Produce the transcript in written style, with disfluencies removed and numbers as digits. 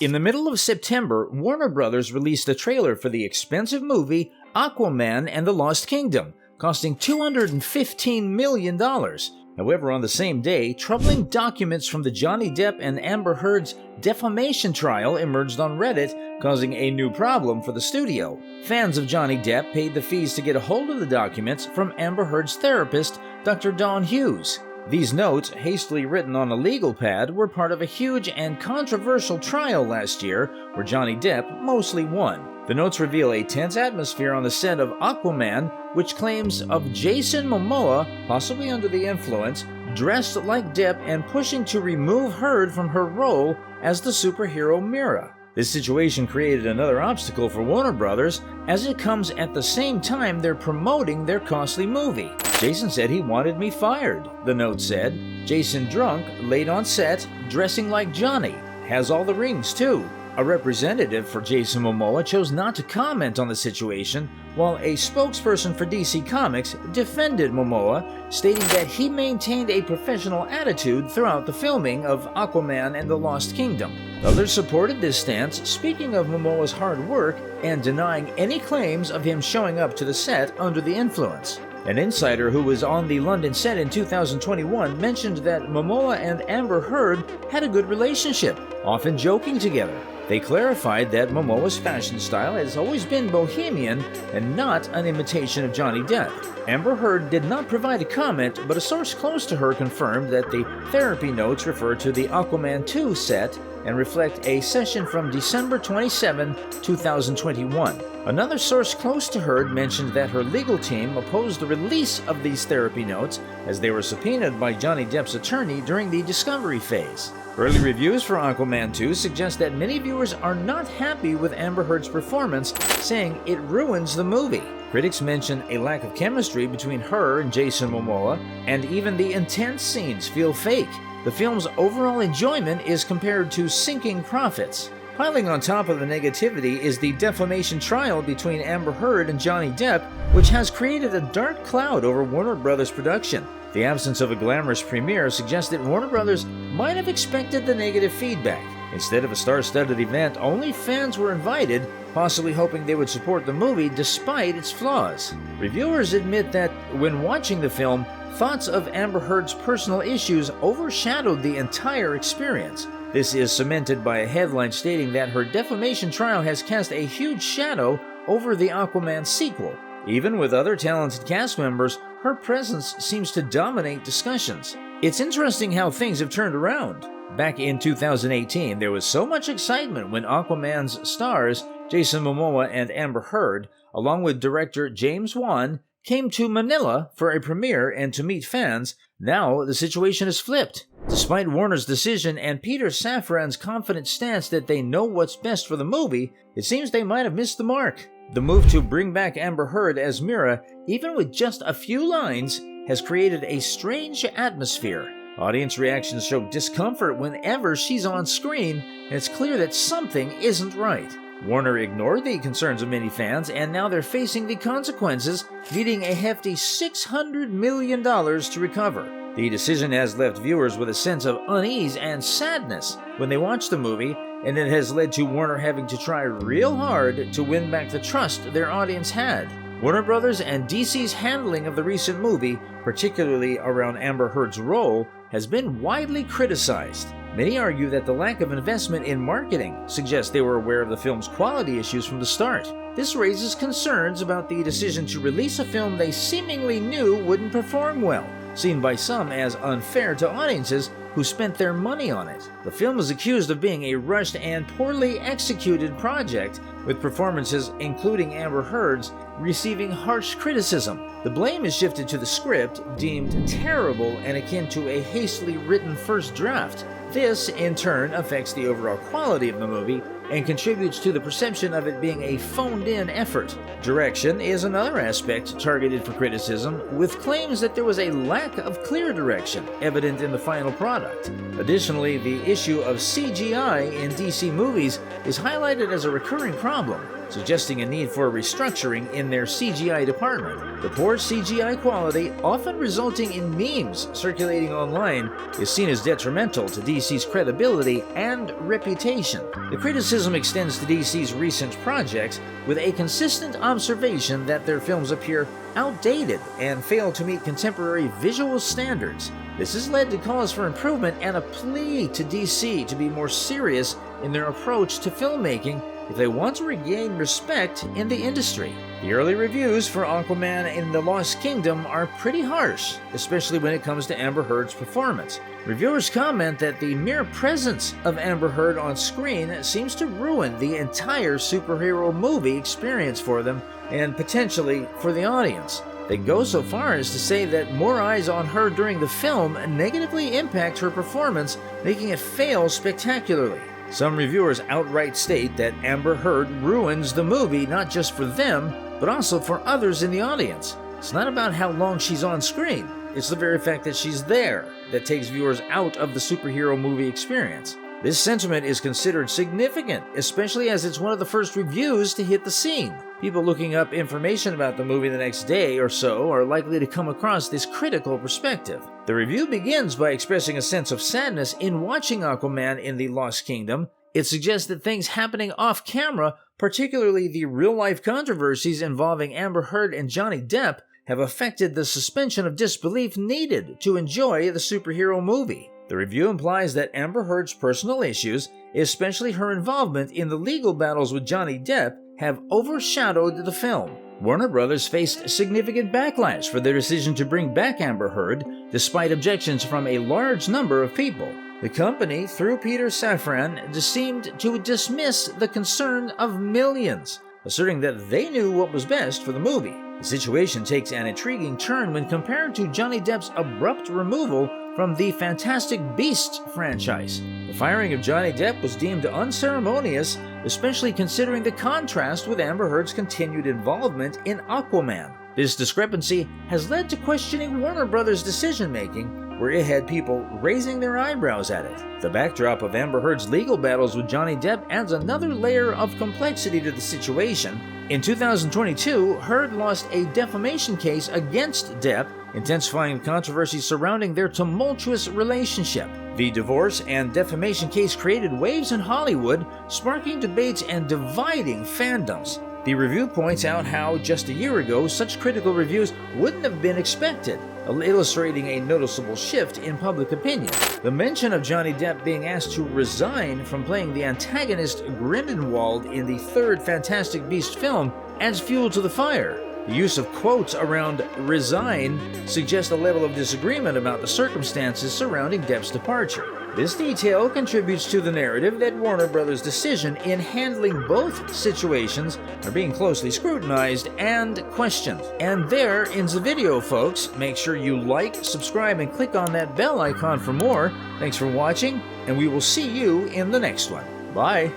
In the middle of September, Warner Brothers released a trailer for the expensive movie Aquaman and the Lost Kingdom, costing $215 million. However, on the same day, troubling documents from the Johnny Depp and Amber Heard's defamation trial emerged on Reddit, causing a new problem for the studio. Fans of Johnny Depp paid the fees to get a hold of the documents from Amber Heard's therapist, Dr. Hughes. These notes, hastily written on a legal pad, were part of a huge and controversial trial last year where Johnny Depp mostly won. The notes reveal a tense atmosphere on the set of Aquaman, which claims of Jason Momoa, possibly under the influence, dressed like Depp and pushing to remove Heard from her role as the superhero Mira. This situation created another obstacle for Warner Brothers, as it comes at the same time they're promoting their costly movie. Jason said he wanted me fired, the note said. Jason drunk, late on set, dressing like Johnny. Has all the rings too. A representative for Jason Momoa chose not to comment on the situation, while a spokesperson for DC Comics defended Momoa, stating that he maintained a professional attitude throughout the filming of Aquaman and the Lost Kingdom. Others supported this stance, speaking of Momoa's hard work and denying any claims of him showing up to the set under the influence. An insider who was on the London set in 2021 mentioned that Momoa and Amber Heard had a good relationship, often joking together. They clarified that Momoa's fashion style has always been bohemian and not an imitation of Johnny Depp. Amber Heard did not provide a comment, but a source close to her confirmed that the therapy notes refer to the Aquaman 2 set and reflect a session from December 27, 2021. Another source close to Heard mentioned that her legal team opposed the release of these therapy notes as they were subpoenaed by Johnny Depp's attorney during the discovery phase. Early reviews for Aquaman 2 suggest that many viewers are not happy with Amber Heard's performance, saying it ruins the movie. Critics mention a lack of chemistry between her and Jason Momoa, and even the intense scenes feel fake. The film's overall enjoyment is compared to sinking profits. Piling on top of the negativity is the defamation trial between Amber Heard and Johnny Depp, which has created a dark cloud over Warner Brothers' production. The absence of a glamorous premiere suggests that Warner Brothers might have expected the negative feedback. Instead of a star-studded event, only fans were invited, possibly hoping they would support the movie despite its flaws. Reviewers admit that when watching the film, thoughts of Amber Heard's personal issues overshadowed the entire experience. This is cemented by a headline stating that her defamation trial has cast a huge shadow over the Aquaman sequel. Even with other talented cast members, her presence seems to dominate discussions. It's interesting how things have turned around. Back in 2018, there was so much excitement when Aquaman's stars, Jason Momoa and Amber Heard, along with director James Wan, came to Manila for a premiere and to meet fans. Now the situation is flipped. Despite Warner's decision and Peter Safran's confident stance that they know what's best for the movie, it seems they might have missed the mark. The move to bring back Amber Heard as Mira, even with just a few lines, has created a strange atmosphere. Audience reactions show discomfort whenever she's on screen, and it's clear that something isn't right. Warner ignored the concerns of many fans, and now they're facing the consequences, needing a hefty $600 million to recover. The decision has left viewers with a sense of unease and sadness when they watch the movie, and it has led to Warner having to try real hard to win back the trust their audience had. Warner Brothers and DC's handling of the recent movie, particularly around Amber Heard's role, has been widely criticized. Many argue that the lack of investment in marketing suggests they were aware of the film's quality issues from the start. This raises concerns about the decision to release a film they seemingly knew wouldn't perform well, seen by some as unfair to audiences who spent their money on it. The film is accused of being a rushed and poorly executed project, with performances including Amber Heard's receiving harsh criticism. The blame is shifted to the script, deemed terrible and akin to a hastily written first draft. This, in turn, affects the overall quality of the movie and contributes to the perception of it being a phoned-in effort. Direction is another aspect targeted for criticism, with claims that there was a lack of clear direction evident in the final product. Additionally, the issue of CGI in DC movies is highlighted as a recurring problem, suggesting a need for restructuring in their CGI department. The poor CGI quality, often resulting in memes circulating online, is seen as detrimental to DC DC's credibility and reputation. The criticism extends to DC's recent projects, with a consistent observation that their films appear outdated and fail to meet contemporary visual standards. This has led to calls for improvement and a plea to DC to be more serious in their approach to filmmaking if they want to regain respect in the industry. The early reviews for Aquaman and the Lost Kingdom are pretty harsh, especially when it comes to Amber Heard's performance. Reviewers comment that the mere presence of Amber Heard on screen seems to ruin the entire superhero movie experience for them and potentially for the audience. They go so far as to say that more eyes on her during the film negatively impact her performance, making it fail spectacularly. Some reviewers outright state that Amber Heard ruins the movie not just for them, but also for others in the audience. It's not about how long she's on screen, it's the very fact that she's there that takes viewers out of the superhero movie experience. This sentiment is considered significant, especially as it's one of the first reviews to hit the scene. People looking up information about the movie the next day or so are likely to come across this critical perspective. The review begins by expressing a sense of sadness in watching Aquaman in the Lost Kingdom. It suggests that things happening off camera, particularly the real-life controversies involving Amber Heard and Johnny Depp, have affected the suspension of disbelief needed to enjoy the superhero movie. The review implies that Amber Heard's personal issues, especially her involvement in the legal battles with Johnny Depp, have overshadowed the film. Warner Brothers faced significant backlash for their decision to bring back Amber Heard, despite objections from a large number of people. The company, through Peter Safran, seemed to dismiss the concern of millions, asserting that they knew what was best for the movie. The situation takes an intriguing turn when compared to Johnny Depp's abrupt removal from the Fantastic Beasts franchise. The firing of Johnny Depp was deemed unceremonious, especially considering the contrast with Amber Heard's continued involvement in Aquaman. This discrepancy has led to questioning Warner Brothers' decision-making, where it had people raising their eyebrows at it. The backdrop of Amber Heard's legal battles with Johnny Depp adds another layer of complexity to the situation. In 2022, Heard lost a defamation case against Depp, intensifying the controversy surrounding their tumultuous relationship. The divorce and defamation case created waves in Hollywood, sparking debates and dividing fandoms. The review points out how, just a year ago, such critical reviews wouldn't have been expected, illustrating a noticeable shift in public opinion. The mention of Johnny Depp being asked to resign from playing the antagonist Grindelwald in the third Fantastic Beasts film adds fuel to the fire. The use of quotes around resign suggests a level of disagreement about the circumstances surrounding Depp's departure. This detail contributes to the narrative that Warner Brothers' decision in handling both situations are being closely scrutinized and questioned. And there ends the video, folks. Make sure you like, subscribe, and click on that bell icon for more. Thanks for watching, and we will see you in the next one. Bye!